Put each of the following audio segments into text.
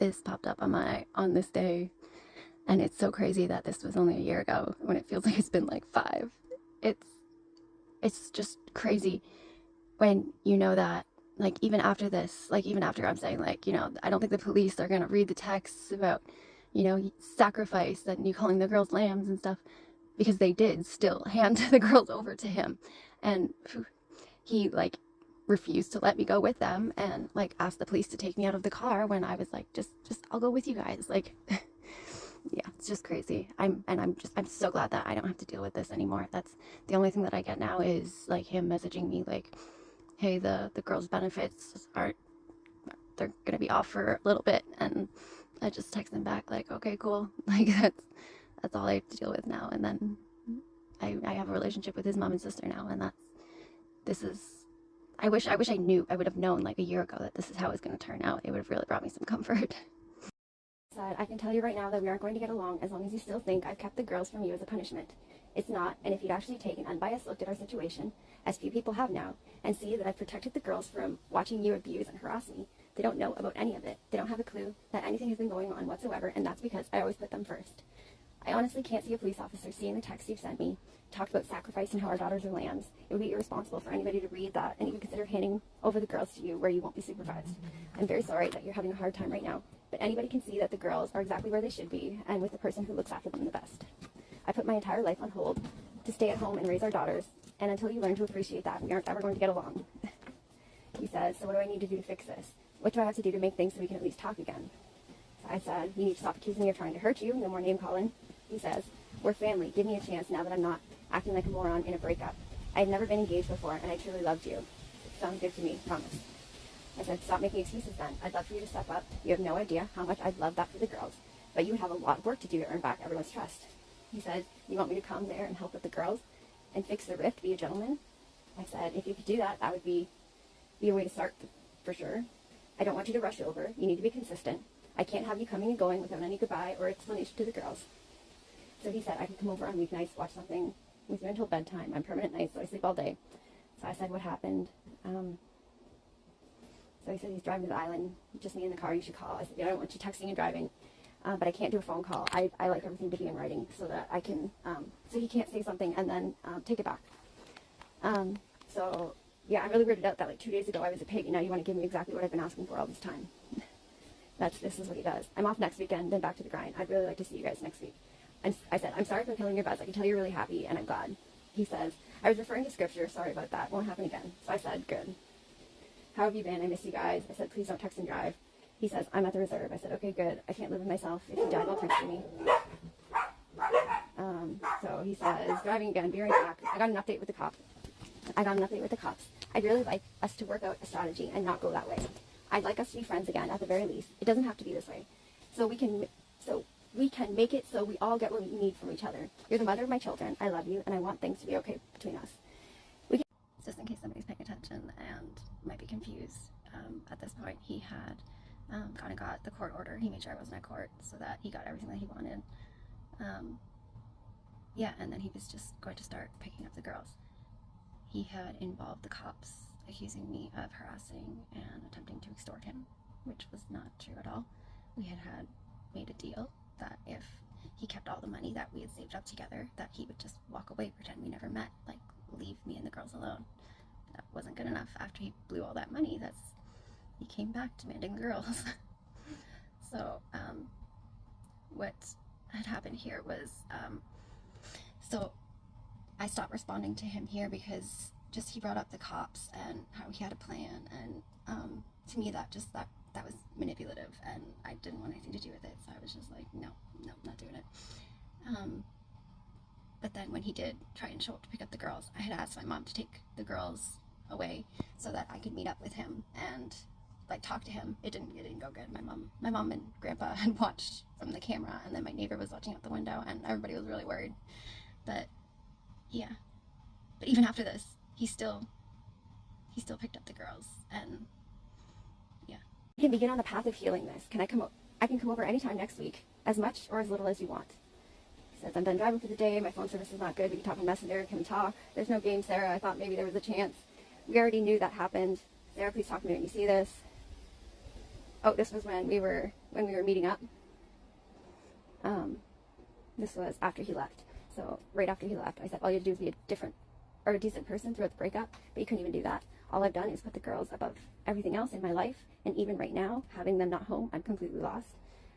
this popped up on this day, and it's so crazy that this was only a year ago when it feels like it's been like 5. It's it's just crazy when you know that, like, even after this, like, even after I'm saying, like, I don't think the police are gonna read the texts about, sacrifice and you calling the girls lambs and stuff, because they did still hand the girls over to him. And he, like, refused to let me go with them, and, like, asked the police to take me out of the car when I was like, just I'll go with you guys. Like, yeah, it's just crazy. I'm so glad that I don't have to deal with this anymore. That's the only thing that I get now, is like him messaging me like, hey, the girls' benefits aren't, they're gonna be off for a little bit, and I just text him back like, okay, cool. Like, that's all I have to deal with now. And then I have a relationship with his mom and sister now, and this is, I wish I would have known like a year ago that this is how it's going to turn out. It would have really brought me some comfort. Said, I can tell you right now that we aren't going to get along as long as you still think I've kept the girls from you as a punishment. It's not, and if you'd actually take an unbiased look at our situation, as few people have now, and see that I've protected the girls from watching you abuse and harass me, they don't know about any of it. They don't have a clue that anything has been going on whatsoever, and that's because I always put them first. I honestly can't see a police officer seeing the text you've sent me, talked about sacrifice and how our daughters are lambs. It would be irresponsible for anybody to read that and even consider handing over the girls to you where you won't be supervised. I'm very sorry that you're having a hard time right now, but anybody can see that the girls are exactly where they should be and with the person who looks after them the best. I put my entire life on hold to stay at home and raise our daughters, and until you learn to appreciate that, we aren't ever going to get along. He says, so what do I need to do to fix this? What do I have to do to make things so we can at least talk again? So I said, you need to stop accusing me of trying to hurt you, no more name calling. He says, we're family, give me a chance now that I'm not acting like a moron in a breakup. I had never been engaged before, and I truly loved you. Sounds good to me, promise. I said, stop making excuses then. I'd love for you to step up. You have no idea how much I'd love that for the girls, but you would have a lot of work to do to earn back everyone's trust. He said, you want me to come there and help with the girls and fix the rift, be a gentleman? I said, if you could do that, that would be a way to start for sure. I don't want you to rush over. You need to be consistent. I can't have you coming and going without any goodbye or explanation to the girls. So he said, I can come over on weeknights, watch something with you until bedtime. I'm permanent night, so I sleep all day. So I said, what happened? So he said, he's driving to the island, just me in the car, you should call. I said, yeah, I don't want you texting and driving, but I can't do a phone call. I like everything to be in writing so that I can, so he can't say something and then take it back. So yeah, I'm really weirded out that like 2 days ago I was a pig, and now you want to give me exactly what I've been asking for all this time. This is what he does. I'm off next weekend, then back to the grind. I'd really like to see you guys next week. And I said, I'm sorry for killing your buzz. I can tell you're really happy, and I'm glad. He says, I was referring to scripture. Sorry about that. Won't happen again. So I said, good. How have you been? I miss you guys. I said, please don't text and drive. He says, I'm at the reserve. I said, okay, good. I can't live with myself. If you die, don't text me. So he says, driving again, be right back. I got an update with the cops. I'd really like us to work out a strategy and not go that way. I'd like us to be friends again at the very least. It doesn't have to be this way. So we can make it so we all get what we need from each other. You're the mother of my children. I love you, and I want things to be okay between us. Just in case somebody's paying attention and might be confused, at this point he had gone and got the court order. He made sure I wasn't at court so that he got everything that he wanted. Yeah, and then he was just going to start picking up the girls. He had involved the cops, accusing me of harassing and attempting to extort him, which was not true at all. We had made a deal that if he kept all the money that we had saved up together, that he would just walk away, pretend we never met, like leave me and the girls alone. That wasn't good enough. After he blew all that money, he came back demanding the girls. So what had happened here was, so I stopped responding to him here because just he brought up the cops and how he had a plan, and to me that was manipulative, and I didn't want anything to do with it. So I was just like, no, not doing it. But then when he did try and show up to pick up the girls, I had asked my mom to take the girls away so that I could meet up with him and like talk to him. It didn't go good. My mom and grandpa had watched from the camera, and then my neighbor was watching out the window, and everybody was really worried. But yeah, but even after this, he still picked up the girls, and yeah. You can begin on the path of healing this. I can come over anytime next week, as much or as little as you want. He says, I'm done driving for the day, my phone service is not good, we can talk on Messenger, can we talk? There's no game, Sarah. I thought maybe there was a chance. We already knew that happened. Sarah, please talk to me when you see this. Oh, this was when we were meeting up. This was after he left. So right after he left, I said, all you have to do is be a different or a decent person throughout the breakup, but you couldn't even do that. All I've done is put the girls above everything else in my life, and even right now, having them not home, I'm completely lost.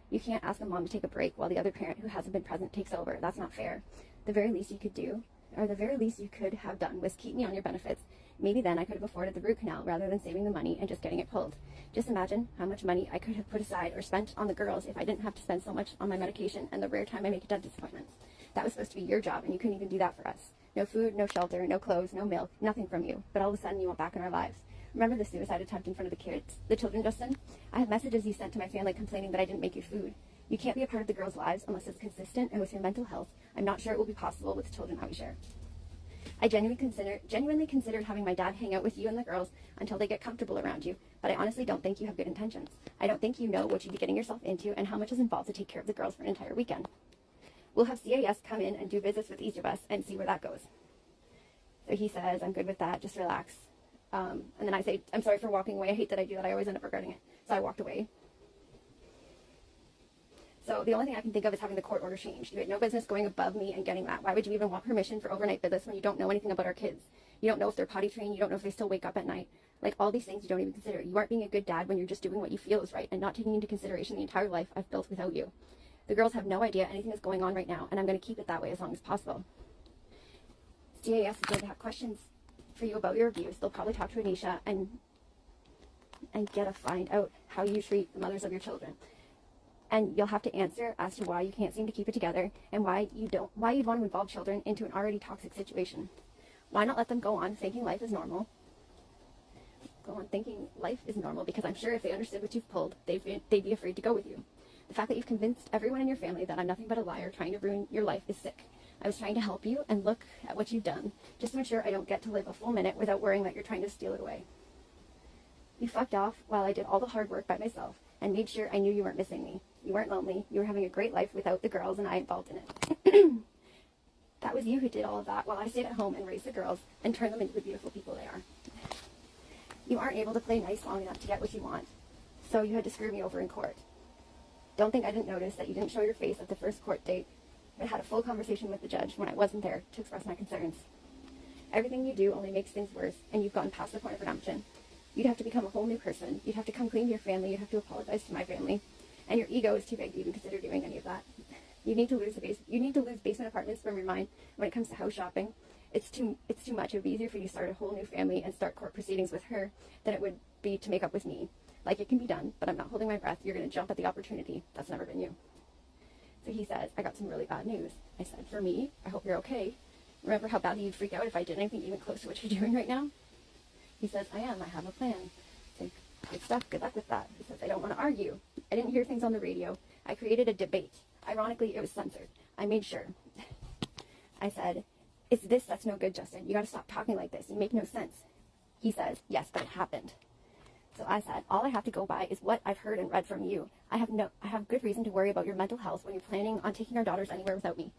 You can't ask a mom to take a break while the other parent who hasn't been present takes over. That's not fair. The very least you could do, or the very least you could have done, was keep me on your benefits. Maybe then I could have afforded the root canal rather than saving the money and just getting it pulled. Just imagine how much money I could have put aside or spent on the girls if I didn't have to spend so much on my medication and the rare time I make a dentist appointment. That was supposed to be your job, and you couldn't even do that for us. No food, no shelter, no clothes, no milk, nothing from you. But all of a sudden you went back in our lives. Remember the suicide attempt in front of the children, Justin? I have messages you sent to my family complaining that I didn't make you food. You can't be a part of the girls' lives unless it's consistent, and with your mental health, I'm not sure it will be possible with the children that we share. I genuinely considered having my dad hang out with you and the girls until they get comfortable around you, but I honestly don't think you have good intentions. I don't think you know what you'd be getting yourself into and how much is involved to take care of the girls for an entire weekend. We'll have CAS come in and do visits with each of us and see where that goes. So he says, I'm good with that, just relax. And then I say, I'm sorry for walking away. I hate that I do that. I always end up regretting it. So I walked away. So the only thing I can think of is having the court order changed. You had no business going above me and getting that. Why would you even want permission for overnight visits when you don't know anything about our kids? You don't know if they're potty trained. You don't know if they still wake up at night. Like, all these things you don't even consider. You aren't being a good dad when you're just doing what you feel is right and not taking into consideration the entire life I've built without you. The girls have no idea anything is going on right now, and I'm going to keep it that way as long as possible. CAS is going to have questions for you about your abuse. They'll probably talk to Anisha and find out how you treat the mothers of your children. And you'll have to answer as to why you can't seem to keep it together and why you'd want to involve children into an already toxic situation. Why not let them go on thinking life is normal? Because I'm sure if they understood what you've pulled, they'd be afraid to go with you. The fact that you've convinced everyone in your family that I'm nothing but a liar trying to ruin your life is sick. I was trying to help you, and look at what you've done, just to ensure I don't get to live a full minute without worrying that you're trying to steal it away. You fucked off while I did all the hard work by myself and made sure I knew you weren't missing me. You weren't lonely. You were having a great life without the girls, and I involved in it. That was you who did all of that while I stayed at home and raised the girls and turned them into the beautiful people they are. You aren't able to play nice long enough to get what you want, so you had to screw me over in court. Don't think I didn't notice that you didn't show your face at the first court date, but had a full conversation with the judge when I wasn't there to express my concerns. Everything you do only makes things worse, and you've gone past the point of redemption. You'd have to become a whole new person. You'd have to come clean to your family. You'd have to apologize to my family. And your ego is too big to even consider doing any of that. You need to lose basement apartments from your mind when it comes to house shopping. It's too much. It would be easier for you to start a whole new family and start court proceedings with her than it would be to make up with me. Like, it can be done, but I'm not holding my breath. You're going to jump at the opportunity. That's never been you. So he says, I got some really bad news. I said, for me, I hope you're okay. Remember how badly you'd freak out if I did anything even close to what you're doing right now? He says, I am. I have a plan. I say, good stuff. Good luck with that. He says, I don't want to argue. I didn't hear things on the radio. I created a debate. Ironically, it was censored. I made sure. I said, it's this that's no good, Justin. You got to stop talking like this. You make no sense. He says, yes, but it happened. So I said, all I have to go by is what I've heard and read from you. I have good reason to worry about your mental health when you're planning on taking our daughters anywhere without me.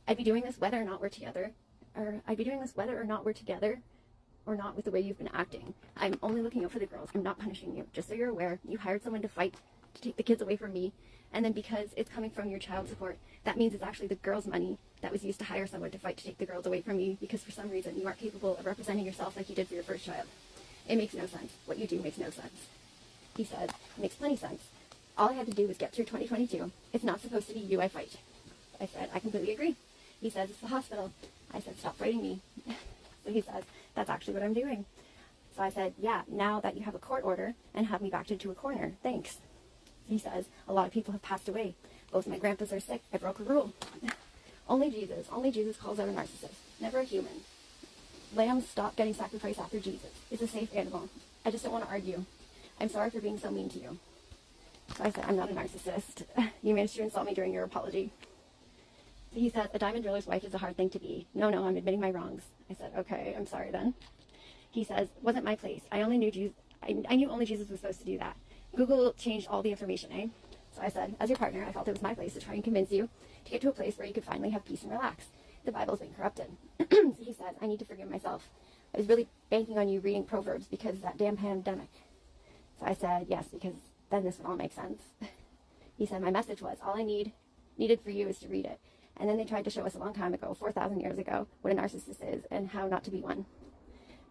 I'd be doing this whether or not we're together, or not with the way you've been acting. I'm only looking out for the girls. I'm not punishing you. Just so you're aware, you hired someone to fight to take the kids away from me, and then because it's coming from your child support, that means it's actually the girls' money that was used to hire someone to fight to take the girls away from me because for some reason you aren't capable of representing yourself like you did for your first child. It makes no sense. What you do makes no sense. He said, it makes plenty sense. All I had to do was get through 2022. It's not supposed to be you I fight. I said, I completely agree. He says, it's the hospital. I said, stop fighting me. So he says, that's actually what I'm doing. So I said, yeah, now that you have a court order and have me backed into a corner, thanks. He says, a lot of people have passed away. Both my grandpas are sick. I broke a rule. Only Jesus calls out a narcissist, never a human. Lambs stop getting sacrificed after Jesus. It's a safe animal. I just don't want to argue. I'm sorry for being so mean to you. So I said, I'm not a narcissist. You managed to insult me during your apology. So he said, a diamond driller's wife is a hard thing to be. No, I'm admitting my wrongs. I said, okay, I'm sorry then. He says, wasn't my place. I knew only Jesus was supposed to do that. Google changed all the information, eh? So I said, as your partner, I felt it was my place to try and convince you to get to a place where you could finally have peace and relax. The Bible's been corrupted. So he says, I need to forgive myself. I was really banking on you reading Proverbs because of that damn pandemic. So I said, yes, because then this would all make sense. He said, my message was, all I needed for you is to read it. And then they tried to show us a long time ago, 4,000 years ago, what a narcissist is and how not to be one.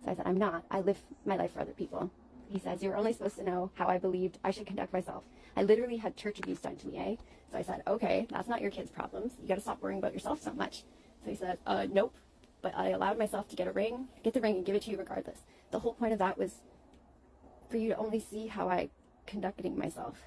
So I said, I'm not. I live my life for other people. He says, you're only supposed to know how I believed I should conduct myself. I literally had church abuse done to me, eh? So I said, okay, that's not your kid's problems. You got to stop worrying about yourself so much. So he said, nope. But I allowed myself to get the ring and give it to you regardless. The whole point of that was for you to only see how I conducted myself.